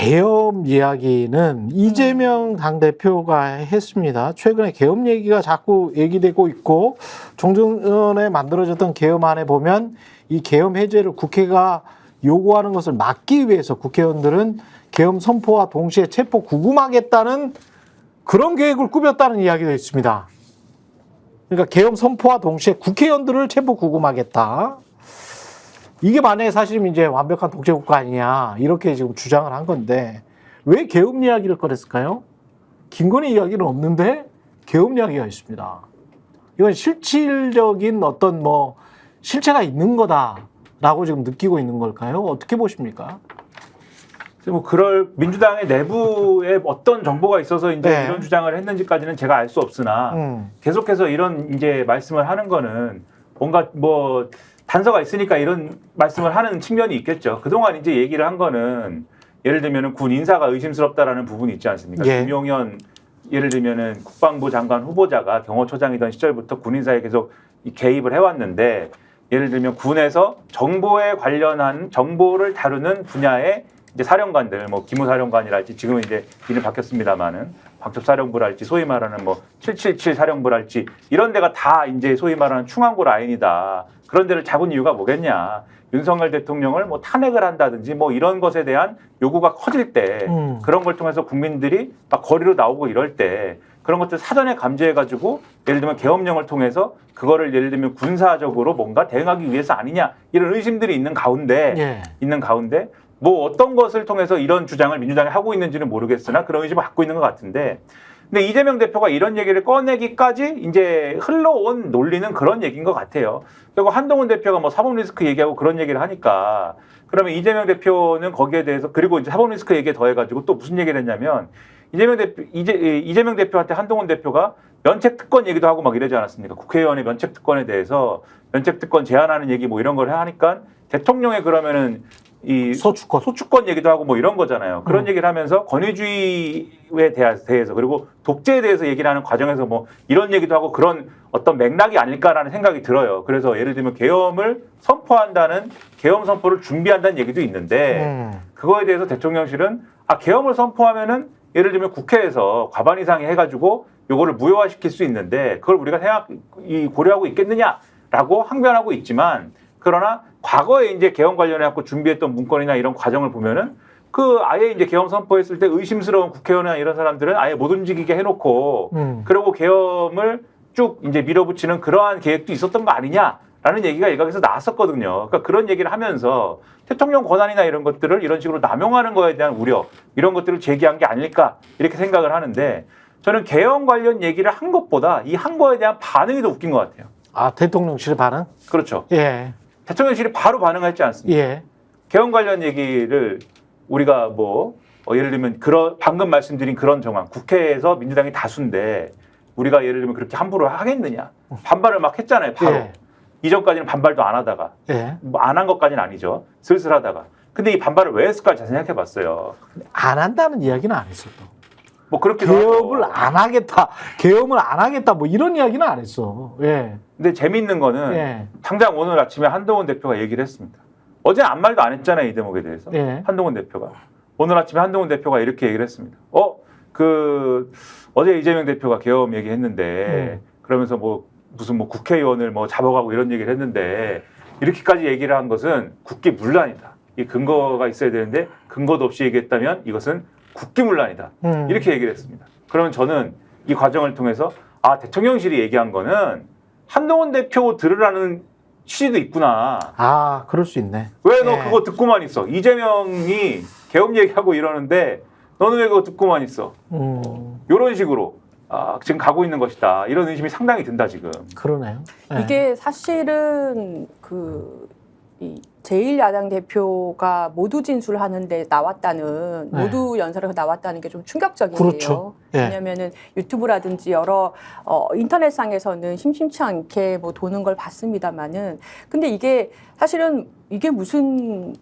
계엄 이야기는 이재명 당대표가 했습니다. 최근에 계엄 얘기가 자꾸 얘기되고 있고 종전에 만들어졌던 계엄안에 보면 이 계엄 해제를 국회가 요구하는 것을 막기 위해서 국회의원들은 계엄 선포와 동시에 체포 구금하겠다는 그런 계획을 꾸몄다는 이야기도 있습니다. 그러니까 계엄 선포와 동시에 국회의원들을 체포 구금하겠다. 이게 만약에 사실 이제 완벽한 독재국가 아니냐 이렇게 지금 주장을 한 건데 왜 계엄 이야기를 꺼냈을까요? 김건희 이야기는 없는데 계엄 이야기가 있습니다. 이건 실질적인 어떤 뭐 실체가 있는 거다라고 지금 느끼고 있는 걸까요? 어떻게 보십니까? 뭐 그럴 민주당의 내부에 어떤 정보가 있어서 이제 네. 이런 주장을 했는지까지는 제가 알 수 없으나 계속해서 이런 이제 말씀을 하는 거는 뭔가 뭐 단서가 있으니까 이런 말씀을 하는 측면이 있겠죠. 그동안 이제 얘기를 한 거는 예를 들면은 군 인사가 의심스럽다라는 부분이 있지 않습니까? 예. 김용현 예를 들면은 국방부 장관 후보자가 경호처장이던 시절부터 군 인사에 계속 개입을 해왔는데 예를 들면 군에서 정보에 관련한 정보를 다루는 분야의 이제 사령관들, 뭐 기무사령관이랄지 지금은 이제 이름 바뀌었습니다만은 방첩사령부랄지 소위 말하는 뭐 777 사령부랄지 이런 데가 다 이제 소위 말하는 충암고 라인이다. 그런 데를 잡은 이유가 뭐겠냐? 윤석열 대통령을 뭐 탄핵을 한다든지 뭐 이런 것에 대한 요구가 커질 때 그런 걸 통해서 국민들이 막 거리로 나오고 이럴 때 그런 것들 사전에 감지해가지고 예를 들면 계엄령을 통해서 그거를 예를 들면 군사적으로 뭔가 대응하기 위해서 아니냐 이런 의심들이 있는 가운데 뭐 어떤 것을 통해서 이런 주장을 민주당이 하고 있는지는 모르겠으나 그런 의심을 갖고 있는 것 같은데 근데 이재명 대표가 이런 얘기를 꺼내기까지 이제 흘러온 논리는 그런 얘기인 것 같아요. 그리고 한동훈 대표가 뭐 사법 리스크 얘기하고 그런 얘기를 하니까 그러면 이재명 대표는 거기에 대해서 그리고 이제 사법 리스크 얘기에 더해가지고 또 무슨 얘기를 했냐면 이재명 대표한테 한동훈 대표가 면책 특권 얘기도 하고 막 이러지 않았습니까? 국회의원의 면책 특권에 대해서 면책 특권 제한하는 얘기 뭐 이런 걸 하니까 대통령의 그러면은 이 소추권 얘기도 하고 뭐 이런 거잖아요. 그런 얘기를 하면서 권위주의에 대해서 그리고 독재에 대해서 얘기를 하는 과정에서 뭐 이런 얘기도 하고 그런 어떤 맥락이 아닐까라는 생각이 들어요. 그래서 예를 들면 계엄을 선포한다는 계엄 선포를 준비한다는 얘기도 있는데 그거에 대해서 대통령실은 계엄을 선포하면은 예를 들면 국회에서 과반 이상이 해가지고 요거를 무효화시킬 수 있는데 그걸 우리가 고려하고 있겠느냐라고 항변하고 있지만 그러나 과거에 이제 계엄 관련해 갖고 준비했던 문건이나 이런 과정을 보면은 그 아예 이제 계엄 선포했을 때 의심스러운 국회의원이나 이런 사람들은 아예 못 움직이게 해놓고 그리고 계엄을 쭉 이제 밀어붙이는 그러한 계획도 있었던 거 아니냐라는 얘기가 일각에서 나왔었거든요. 그러니까 그런 얘기를 하면서 대통령 권한이나 이런 것들을 이런 식으로 남용하는 거에 대한 우려 이런 것들을 제기한 게 아닐까 이렇게 생각을 하는데 저는 계엄 관련 얘기를 한 것보다 이 한 거에 대한 반응이 더 웃긴 것 같아요. 대통령실의 반응? 그렇죠. 예. 대통령실이 바로 반응했지 않습니까? 예. 계엄 관련 얘기를 우리가 예를 들면 방금 말씀드린 그런 정황, 국회에서 민주당이 다수인데 우리가 예를 들면 그렇게 함부로 하겠느냐? 반발을 막 했잖아요, 바로. 예. 이전까지는 반발도 안 하다가. 예. 안 한 것까지는 아니죠. 슬슬 하다가. 근데 이 반발을 왜 했을까 잘 생각해 봤어요. 안 한다는 이야기는 안 했어. 뭐 그렇게 계엄을 안 하겠다. 계엄을 안 하겠다. 뭐 이런 이야기는 안 했어. 예. 근데 재미있는 거는 당장 오늘 아침에 한동훈 대표가 얘기를 했습니다. 어제 아무 말도 안 했잖아요, 이 대목에 대해서. 한동훈 대표가. 오늘 아침에 한동훈 대표가 이렇게 얘기를 했습니다. 어제 이재명 대표가 계엄 얘기했는데 그러면서 무슨 국회의원을 잡아가고 이런 얘기를 했는데 이렇게까지 얘기를 한 것은 국기문란이다. 이 근거가 있어야 되는데 근거도 없이 얘기했다면 이것은 국기문란이다. 이렇게 얘기를 했습니다. 그러면 저는 이 과정을 통해서 대통령실이 얘기한 거는 한동훈 대표 들으라는 취지도 있구나. 그럴 수 있네. 왜 너 그거 듣고만 있어? 이재명이 계엄 얘기하고 이러는데 너는 왜 그거 듣고만 있어? 이런 식으로 지금 가고 있는 것이다. 이런 의심이 상당히 든다 지금. 그러네요. 이게 사실은 이 제1야당 대표가 모두 진술하는데 나왔다는 모두 연설에서 나왔다는 게 좀 충격적이에요. 그렇죠. 왜냐하면은 유튜브라든지 여러 인터넷상에서는 심심치 않게 도는 걸 봤습니다만은 근데 이게 사실은 이게 무슨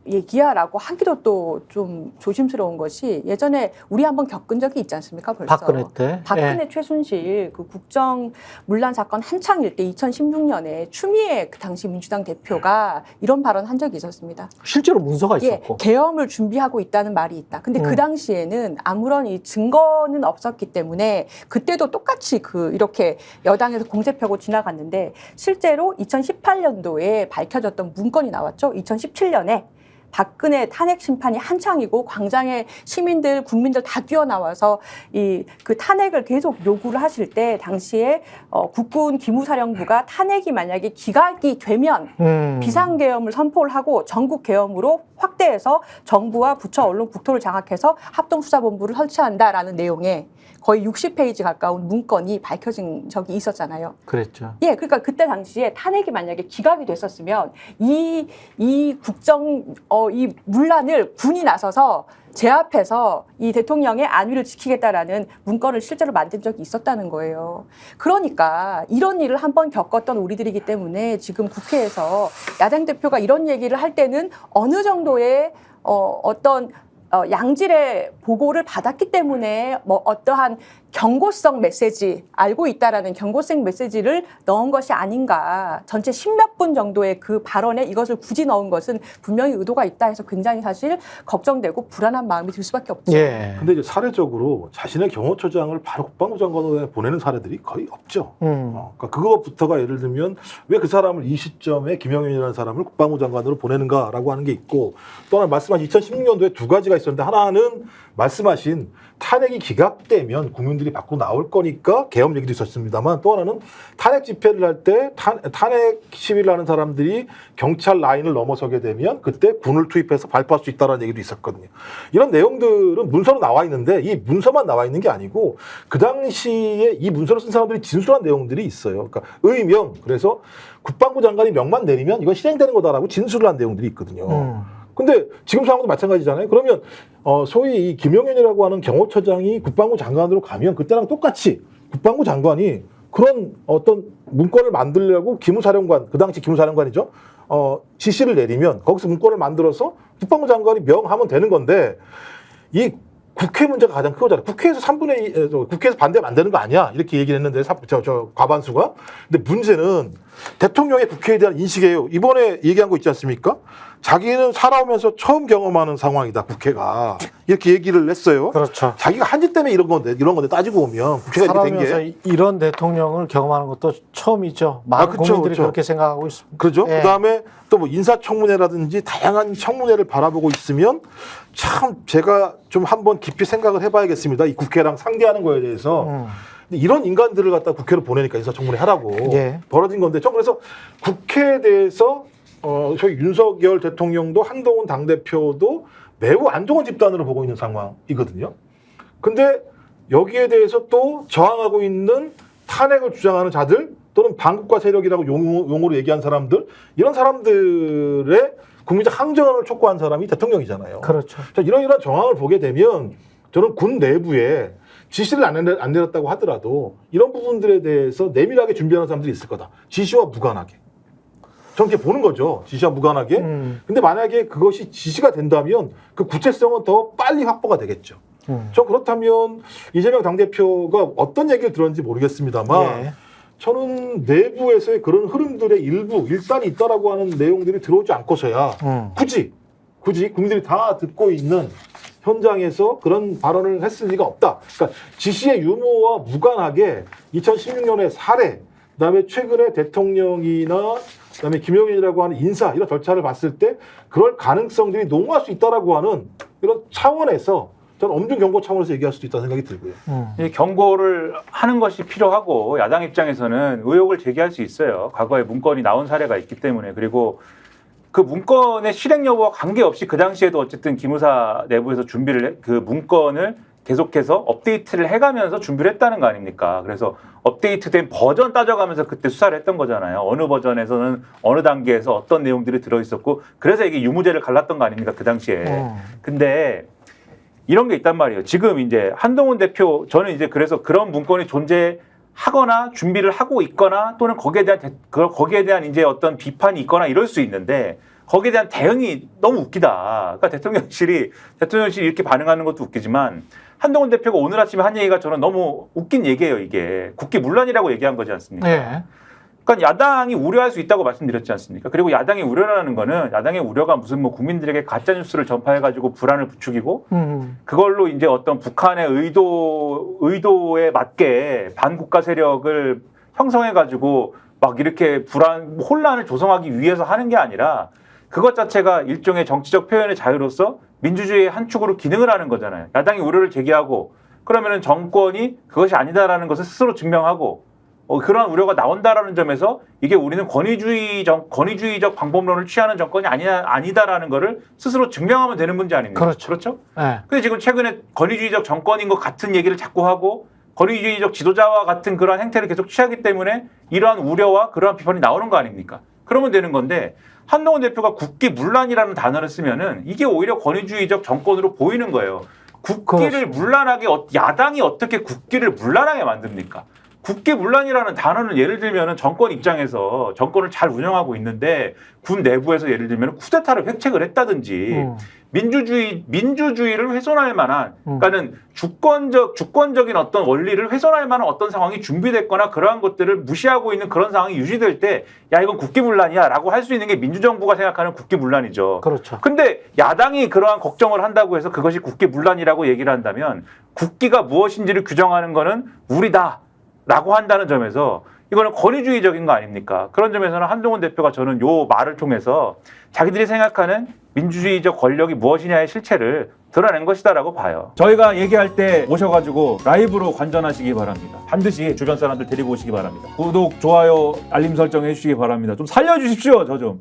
얘기야라고 하기도 또 좀 조심스러운 것이 예전에 우리 한번 겪은 적이 있지 않습니까? 벌써 박근혜 때. 박근혜 예. 최순실 그 국정 문란 사건 한창일 때 2016년에 추미애 그 당시 민주당 대표가 이런 발언 한 적이 있었습니다. 실제로 문서가 예, 있었고. 계엄을 준비하고 있다는 말이 있다. 근데 그 당시에는 아무런 이 증거는 없었기 때문에 그때도 똑같이 이렇게 여당에서 공세 펴고 지나갔는데 실제로 2018년도에 밝혀졌던 문건이 나왔죠. 2017년에 박근혜 탄핵 심판이 한창이고 광장에 시민들, 국민들 다 뛰어나와서 그 탄핵을 계속 요구를 하실 때 당시에 국군 기무사령부가 탄핵이 만약에 기각이 되면 비상계엄을 선포를 하고 전국계엄으로 확대해서 정부와 부처, 언론, 국토를 장악해서 합동수사본부를 설치한다라는 내용의 거의 60페이지 가까운 문건이 밝혀진 적이 있었잖아요. 그랬죠. 예, 그러니까 그때 당시에 탄핵이 만약에 기각이 됐었으면 이 문란을 군이 나서서 제압해서 이 대통령의 안위를 지키겠다라는 문건을 실제로 만든 적이 있었다는 거예요. 그러니까 이런 일을 한번 겪었던 우리들이기 때문에 지금 국회에서 야당 대표가 이런 얘기를 할 때는 어느 정도의 어떤 양질의 보고를 받았기 때문에 어떠한 경고성 메시지, 알고 있다라는 경고성 메시지를 넣은 것이 아닌가. 전체 10몇 분 정도의 그 발언에 이것을 굳이 넣은 것은 분명히 의도가 있다 해서 굉장히 사실 걱정되고 불안한 마음이 들 수밖에 없죠. 예. 근데 이제 사례적으로 자신의 경호처장을 바로 국방부 장관으로 보내는 사례들이 거의 없죠. 그러니까 그거부터가 예를 들면 왜 그 사람을 이 시점에 김영현이라는 사람을 국방부 장관으로 보내는가라고 하는 게 있고 또 하나 말씀하신 2016년도에 두 가지가 있었는데 하나는 말씀하신 탄핵이 기각되면 국민들이 밖으로 나올 거니까 계엄 얘기도 있었습니다만 또 하나는 탄핵 집회를 할 때 탄핵 시위를 하는 사람들이 경찰 라인을 넘어서게 되면 그때 군을 투입해서 발포할 수 있다는 얘기도 있었거든요. 이런 내용들은 문서로 나와 있는데 이 문서만 나와 있는 게 아니고 그 당시에 이 문서를 쓴 사람들이 진술한 내용들이 있어요. 그러니까 의명, 그래서 국방부 장관이 명만 내리면 이건 실행되는 거다라고 진술을 한 내용들이 있거든요. 근데 지금 상황도 마찬가지잖아요. 그러면 소위 이 김영현이라고 하는 경호처장이 국방부 장관으로 가면 그때랑 똑같이 국방부 장관이 그런 어떤 문건을 만들려고 기무사령관, 그 당시 기무사령관이죠. 지시를 내리면 거기서 문건을 만들어서 국방부 장관이 명하면 되는 건데 이 국회 문제가 가장 크거든요. 국회에서 국회에서 반대하면 안 되는 거 아니야? 이렇게 얘기를 했는데 과반수가. 근데 문제는 대통령의 국회에 대한 인식이에요. 이번에 얘기한 거 있지 않습니까? 자기는 살아오면서 처음 경험하는 상황이다, 국회가. 이렇게 얘기를 했어요. 그렇죠. 자기가 한 짓 때문에 이런 건데 따지고 보면 국회가 이렇게 된 살아오면서 게. 이런 대통령을 경험하는 것도 처음이죠. 많은 그쵸, 국민들이 그쵸. 그렇게 생각하고 있습니다. 그렇죠. 예. 그다음에 또 뭐 인사청문회라든지 다양한 청문회를 바라보고 있으면 참 제가 좀 한번 깊이 생각을 해봐야겠습니다. 이 국회랑 상대하는 거에 대해서. 근데 이런 인간들을 갖다 국회로 보내니까 인사청문회 하라고 예. 벌어진 건데 전 그래서 국회에 대해서 저희 윤석열 대통령도 한동훈 당대표도 매우 안 좋은 집단으로 보고 있는 상황이거든요. 근데 여기에 대해서 또 저항하고 있는 탄핵을 주장하는 자들 또는 반국가 세력이라고 용어로 얘기한 사람들, 이런 사람들의 국민적 항전을 촉구한 사람이 대통령이잖아요. 그렇죠. 이런 정황을 보게 되면 저는 군 내부에 지시를 안 내렸다고 하더라도 이런 부분들에 대해서 내밀하게 준비하는 사람들이 있을 거다. 지시와 무관하게. 저는 이렇게 보는 거죠. 지시와 무관하게. 근데 만약에 그것이 지시가 된다면 그 구체성은 더 빨리 확보가 되겠죠. 저 그렇다면 이재명 당대표가 어떤 얘기를 들었는지 모르겠습니다만 예. 저는 내부에서의 그런 흐름들의 일단이 있다라고 하는 내용들이 들어오지 않고서야 굳이 국민들이 다 듣고 있는 현장에서 그런 발언을 했을 리가 없다. 그러니까 지시의 유무와 무관하게 2016년의 사례, 그다음에 최근에 대통령이나 그다음에 김영현이라고 하는 인사 이런 절차를 봤을 때 그럴 가능성들이 농후할 수 있다라고 하는 이런 차원에서 저는 엄중 경고 차원에서 얘기할 수도 있다는 생각이 들고요. 이 경고를 하는 것이 필요하고 야당 입장에서는 의혹을 제기할 수 있어요. 과거에 문건이 나온 사례가 있기 때문에. 그리고 그 문건의 실행 여부와 관계없이 그 당시에도 어쨌든 기무사 내부에서 그 문건을 계속해서 업데이트를 해가면서 준비를 했다는 거 아닙니까? 그래서 업데이트된 버전 따져가면서 그때 수사를 했던 거잖아요. 어느 버전에서는 어느 단계에서 어떤 내용들이 들어있었고 그래서 이게 유무죄를 갈랐던 거 아닙니까? 그 당시에. 근데 이런 게 있단 말이에요. 지금 이제 한동훈 대표, 저는 이제 그래서 그런 문건이 하거나 준비를 하고 있거나 또는 거기에 대한 이제 어떤 비판이 있거나 이럴 수 있는데 거기에 대한 대응이 너무 웃기다. 그러니까 대통령실이 이렇게 반응하는 것도 웃기지만 한동훈 대표가 오늘 아침에 한 얘기가 저는 너무 웃긴 얘기예요. 이게 국기문란이라고 얘기한 거지 않습니까? 네. 그러니까 야당이 우려할 수 있다고 말씀드렸지 않습니까? 그리고 야당의 우려라는 거는 야당의 우려가 무슨 뭐 국민들에게 가짜 뉴스를 전파해가지고 불안을 부추기고 그걸로 이제 어떤 북한의 의도에 맞게 반국가 세력을 형성해가지고 막 이렇게 혼란을 조성하기 위해서 하는 게 아니라 그것 자체가 일종의 정치적 표현의 자유로서 민주주의의 한 축으로 기능을 하는 거잖아요. 야당이 우려를 제기하고 그러면은 정권이 그것이 아니다라는 것을 스스로 증명하고 그러한 우려가 나온다라는 점에서 이게 우리는 권위주의적 방법론을 취하는 정권이 아니다라는 것을 스스로 증명하면 되는 문제 아닙니까? 그렇죠. 네. 근데 지금 최근에 권위주의적 정권인 것 같은 얘기를 자꾸 하고 권위주의적 지도자와 같은 그러한 행태를 계속 취하기 때문에 이러한 우려와 그러한 비판이 나오는 거 아닙니까? 그러면 되는 건데 한동훈 대표가 국기문란이라는 단어를 쓰면은 이게 오히려 권위주의적 정권으로 보이는 거예요. 국기를 문란하게 야당이 어떻게 국기를 문란하게 만듭니까? 국기문란이라는 단어는 예를 들면은 정권 입장에서 정권을 잘 운영하고 있는데 군 내부에서 예를 들면 쿠데타를 획책을 했다든지 민주주의를 훼손할 만한 그러니까는 주권적인 어떤 원리를 훼손할 만한 어떤 상황이 준비됐거나 그러한 것들을 무시하고 있는 그런 상황이 유지될 때 야 이건 국기문란이야라고 할 수 있는 게 민주정부가 생각하는 국기문란이죠. 그렇죠. 근데 야당이 그러한 걱정을 한다고 해서 그것이 국기문란이라고 얘기를 한다면 국기가 무엇인지를 규정하는 거는 우리다. 라고 한다는 점에서 이거는 권위주의적인 거 아닙니까? 그런 점에서는 한동훈 대표가 저는 요 말을 통해서 자기들이 생각하는 민주주의적 권력이 무엇이냐의 실체를 드러낸 것이다라고 봐요. 저희가 얘기할 때 오셔가지고 라이브로 관전하시기 바랍니다. 반드시 주변 사람들 데리고 오시기 바랍니다. 구독, 좋아요, 알림 설정 해주시기 바랍니다. 좀 살려주십시오, 저 좀.